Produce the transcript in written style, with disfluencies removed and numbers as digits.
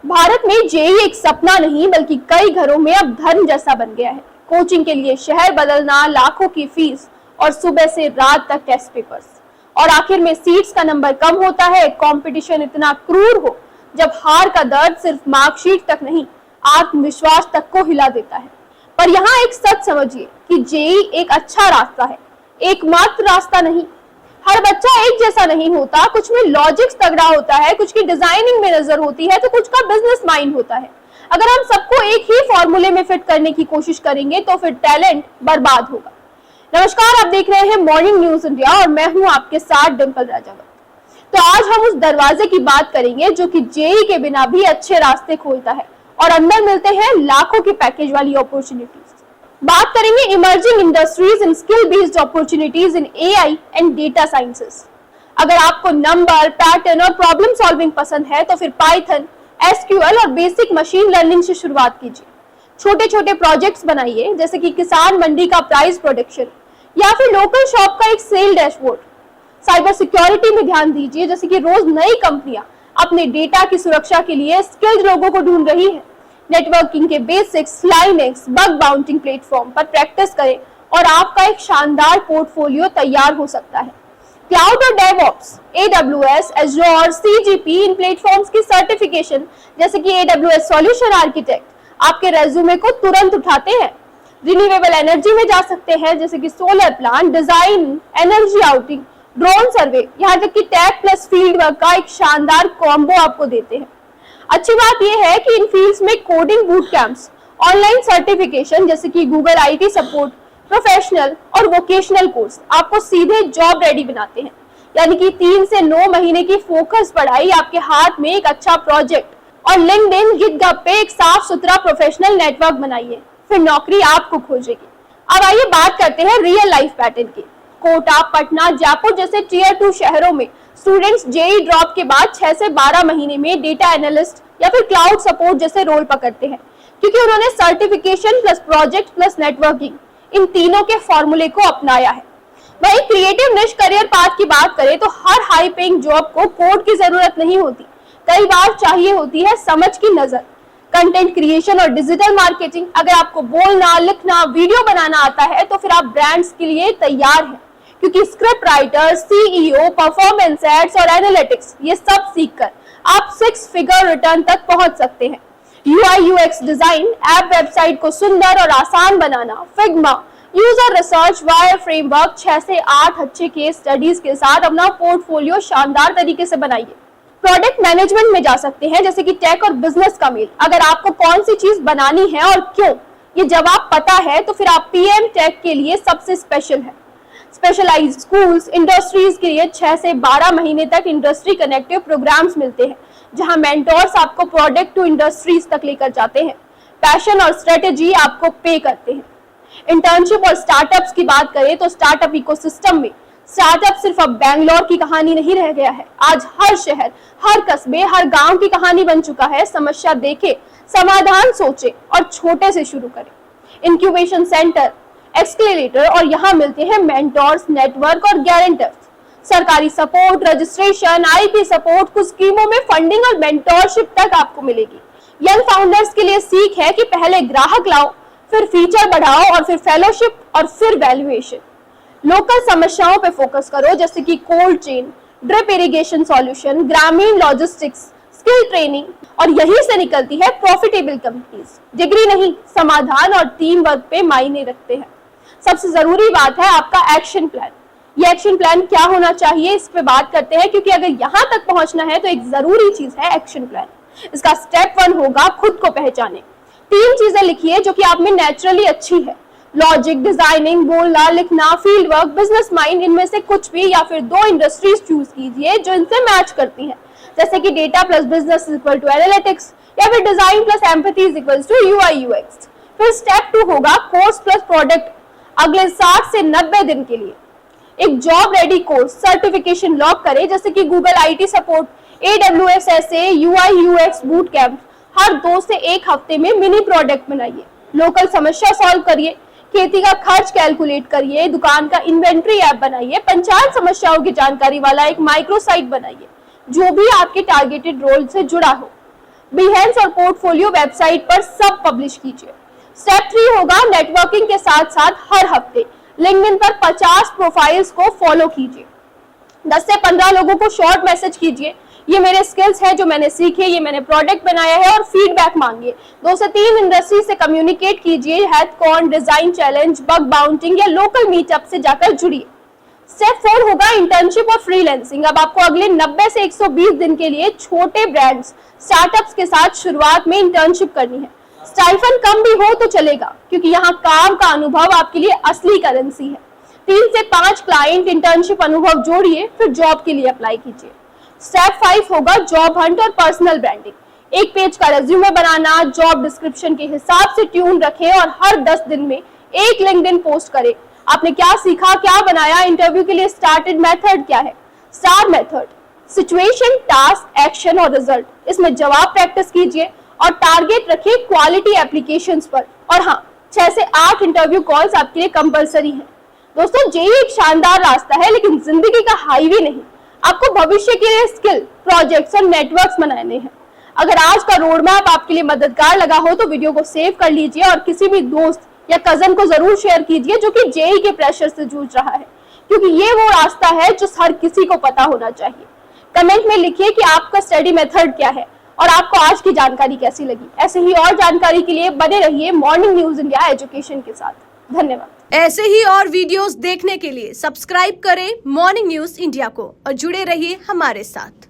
भारत में जेईई एक सपना नहीं बल्कि कई घरों में अब धर्म जैसा बन गया है। कोचिंग के लिए शहर बदलना, लाखों की फीस और सुबह से रात तक टेस्ट पेपर्स, और आखिर में सीट्स का नंबर कम होता है। कंपटीशन इतना क्रूर हो जब हार का दर्द सिर्फ मार्कशीट तक नहीं, आत्मविश्वास तक को हिला देता है। पर यहाँ एक सच समझिए कि जेईई एक अच्छा रास्ता है, एकमात्र रास्ता नहीं। हर बच्चा एक जैसा नहीं होता, कुछ में लॉजिक्स तगड़ा होता है, कुछ की डिजाइनिंग में नजर होती है तो कुछ का बिजनेस माइंड होता है। अगर हम सबको एक ही फॉर्मूले में फिट करने की कोशिश करेंगे तो फिर टैलेंट बर्बाद होगा। नमस्कार, आप देख रहे हैं मॉर्निंग न्यूज इंडिया और मैं हूं आपके साथ डिंपल राजावत। तो आज हम उस दरवाजे की बात करेंगे जो कि जेईई के बिना भी अच्छे रास्ते खोलता है और अंदर मिलते हैं लाखों की पैकेज वाली अपॉर्चुनिटीज। बात करेंगे emerging industries in skill based opportunities in AI and data sciences. अगर आपको नंबर, पैटर्न और प्रॉब्लम सॉल्विंग पसंद है तो फिर पाइथन, एसक्यूएल और बेसिक मशीन लर्निंग से शुरुआत कीजिए। छोटे छोटे प्रोजेक्ट्स बनाइए, जैसे कि किसान मंडी का प्राइस प्रोडिक्शन या फिर लोकल शॉप का एक सेल डैशबोर्ड। साइबर सिक्योरिटी में ध्यान दीजिए, जैसे कि रोज नई कंपनियां अपने डेटा की सुरक्षा के लिए स्किल्ड लोगों को ढूंढ रही है। नेटवर्किंग के बेसिक्स, लाइनेक्स, बग बाउंटिंग प्लेटफॉर्म पर प्रैक्टिस करें और आपका एक शानदार पोर्टफोलियो तैयार हो सकता है। क्लाउड और डेवऑप्स, एडब्ल्यूएस, एज़्योर, सीजीपी इन प्लेटफॉर्म्स की सर्टिफिकेशन जैसे कि एडब्ल्यूएस सॉल्यूशन आर्किटेक्ट आपके रेज्यूमे को तुरंत उठाते हैं। रिन्यूएबल एनर्जी में जा सकते हैं, जैसे कि solar plant, design, energy outing, drone survey, यहाँ तक कि टैग प्लस फील्ड वर्क का एक शानदार कॉम्बो आपको देते हैं। अच्छी बात यह है कि इन फील्ड्स में coding boot camps, online certification जैसे कि गूगल आईटी सपोर्ट, प्रोफेशनल और वोकेशनल कोर्स आपको सीधे जॉब रेडी बनाते हैं। यानी कि 3 से 9 महीने की फोकस पढ़ाई आपके हाथ में एक अच्छा प्रोजेक्ट और लिंक्डइन, गिटहब पे एक साफ सुथरा प्रोफेशनल नेटवर्क बनाइए, फिर नौकरी आपको खोजेगी। अब आइए बात करते हैं रियल लाइफ पैटर्न की। कोटा, पटना, जयपुर जैसे टियर 2 शहरों में स्टूडेंट्स जेईई ड्रॉप के बाद 6 से 12 महीने में डेटा एनालिस्ट या फिर क्लाउड सपोर्ट जैसे रोल पकड़ते हैं, क्योंकि उन्होंने certification plus project plus networking इन तीनों के फॉर्मूले को अपनाया है। वही क्रिएटिव निश करियर पाथ की बात करें तो हर हाई पेइंग जॉब को कोड की जरूरत नहीं होती, कई बार चाहिए होती है समझ की नजर। कंटेंट क्रिएशन और डिजिटल मार्केटिंग, अगर आपको बोलना, लिखना, वीडियो बनाना आता है तो फिर आप ब्रांड्स के लिए तैयार हैं, क्योंकि script writer, CEO, performance ads और एनालिटिक्स ये सब सीखकर आप 6 फिगर रिटर्न तक पहुंच सकते हैं। UI UX design, app website को सुंदर और आसान बनाना, Figma, user research, wire framework, 6 से 8 अच्छे केस स्टडीज के साथ अपना पोर्टफोलियो शानदार तरीके से बनाइए। प्रोडक्ट मैनेजमेंट में जा सकते हैं, जैसे कि टेक और बिजनेस का मेल। अगर आपको कौन सी चीज बनानी है और क्यों ये जवाब पता है तो फिर आप पीएम टेक के लिए सबसे स्पेशल है। स्पेशलाइज्ड स्कूल्स, इंडस्ट्रीज के लिए 6 से 12 महीने तक इंडस्ट्री कनेक्टिव प्रोग्राम्स मिलते हैं, जहां मेंटोर्स आपको प्रोडक्ट टू इंडस्ट्रीज तक लेकर जाते हैं। पैशन और स्ट्रेटेजी आपको पे करते हैं। इंटर्नशिप और स्टार्टअप्स की बात करें तो स्टार्टअप इकोसिस्टम में स्टार्टअप सिर्फ अब बैंगलोर की कहानी नहीं रह गया है। आज हर शहर, हर कस्बे, हर गांव की कहानी बन चुका है। समस्या देखे, समाधान सोचे और छोटे से शुरू करें। इंक्यूबेशन सेंटर, एक्सक्लेरेटर और यहाँ मिलते हैं मेंटोर्स, नेटवर्क और गारंटर्स। सरकारी सपोर्ट, रजिस्ट्रेशन, आईपी सपोर्ट, कुछ स्कीमों में फंडिंग और मेंटोरशिप तक आपको मिलेगी। यंग फाउंडर्स के लिए सीख है कि पहले ग्राहक लाओ, फिर फीचर बढ़ाओ और फिर फेलोशिप और फिर वैल्यूएशन। लोकल समस्याओं पे फोकस करो, जैसे कि cold chain, drip irrigation solution, ग्रामीण लॉजिस्टिक्स, स्किल ट्रेनिंग, और यहीं से निकलती है प्रॉफिटेबल कंपनीज। डिग्री नहीं, समाधान और टीम वर्क पे मायने रखते हैं। सबसे जरूरी बात है आपका एक्शन प्लान। ये एक्शन प्लान क्या होना चाहिए, इस पे बात करते हैं, क्योंकि अगर यहाँ तक पहुंचना है तो एक जरूरी चीज है एक्शन प्लान। इसका स्टेप 1 होगा खुद को पहचाने। 3 चीजें लिखिए जो कि आप में नेचुरली अच्छी है। लॉजिक, डिजाइनिंग, बोलना, लिखना, फील्ड वर्क, बिजनेस माइंड, इनमें से कुछ भी या फिर 2 इंडस्ट्रीज चूज कीजिए जो इनसे मैच करती हैं, जैसे कि data plus business equal to analytics या फिर design plus empathy equal to UI UX. फिर स्टेप 2 होगा कोर्स प्लस प्रोडक्ट अगले 60 से 90 दिन के लिए। एक job ready course, certification lock करें, जैसे कि Google IT support, AWS SA, UI UX boot camp. हर 2 से 1 हफ्ते में मिनी प्रोडक्ट बनाइए। लोकल समस्या सॉल्व करिए, खेती का खर्च कैलकुलेट करिए, दुकान का इन्वेंट्री ऐप बनाइए, पंचायत समस्याओं की जानकारी वाला एक माइक्रो साइट बनाइए, जो भी आपके टारगेटेड रोल से जुड़ा हो। Behance और पोर्टफोलियो वेबसाइट पर सब पब्लिश कीजिए। स्टेप 3 होगा नेटवर्किंग के साथ साथ हर हफ्ते लिंक्डइन पर 50 प्रोफाइल्स को फॉलो कीजिए। 10 से 15 लोगों को शॉर्ट मैसेज कीजिए, ये मेरे स्किल्स है जो मैंने सीखे, ये मैंने प्रोडक्ट बनाया है, और फीडबैक मांगिए। 2 से 3 इंडस्ट्री से कम्युनिकेट कीजिए, हैकथॉन, डिजाइन चैलेंज, बग बाउंटिंग या लोकल मीटअप से जाकर जुड़िए। स्टेप 4 होगा इंटर्नशिप और फ्रीलांसिंग। अब आपको अगले 90 से 120 दिन के लिए छोटे ब्रांड्स, स्टार्टअप्स के साथ शुरुआत में इंटर्नशिप करनी है। स्टाइफन कम भी हो तो चलेगा, क्योंकि यहाँ काम का अनुभव आपके लिए असली करेंसी है। 3 से 5 क्लाइंट इंटर्नशिप अनुभव जोड़िए, फिर जॉब के लिए अप्लाई कीजिए। स्टेप 5 होगा जॉब हंट और पर्सनल ब्रांडिंग। एक पेज का रेज्यूमे बनाना, जॉब डिस्क्रिप्शन के हिसाब से ट्यून रखें और हर 10 दिन में एक लिंक्डइन पोस्ट करें। आपने क्या सीखा, क्या बनाया, इंटरव्यू के लिए स्टार्टेड मेथड क्या है। Star method, situation, task, action और रिजल्ट। इसमें जवाब प्रैक्टिस कीजिए और टारगेट रखिए क्वालिटी एप्लीकेशंस पर। और हाँ, 6 से 8 इंटरव्यू कॉल्स आपके लिए कंपलसरी हैं। दोस्तों, जेईई एक शानदार रास्ता है, लेकिन जिंदगी का हाईवे नहीं। आपको भविष्य के लिए स्किल, प्रोजेक्ट्स और नेटवर्क्स बनाने हैं। अगर आज का रोड मैप आपके लिए मददगार लगा हो तो वीडियो को सेव कर लीजिए और किसी भी दोस्त या कजन को जरूर शेयर कीजिए जो कि जेईई के प्रेशर से जूझ रहा है, क्योंकि ये वो रास्ता है जो हर किसी को पता होना चाहिए। कमेंट में लिखिए कि आपका स्टडी मेथड क्या है और आपको आज की जानकारी कैसी लगी। ऐसे ही और जानकारी के लिए बने रहिए मॉर्निंग न्यूज इंडिया एजुकेशन के साथ। धन्यवाद। ऐसे ही और वीडियोस देखने के लिए सब्सक्राइब करें मॉर्निंग न्यूज इंडिया को और जुड़े रहिए हमारे साथ।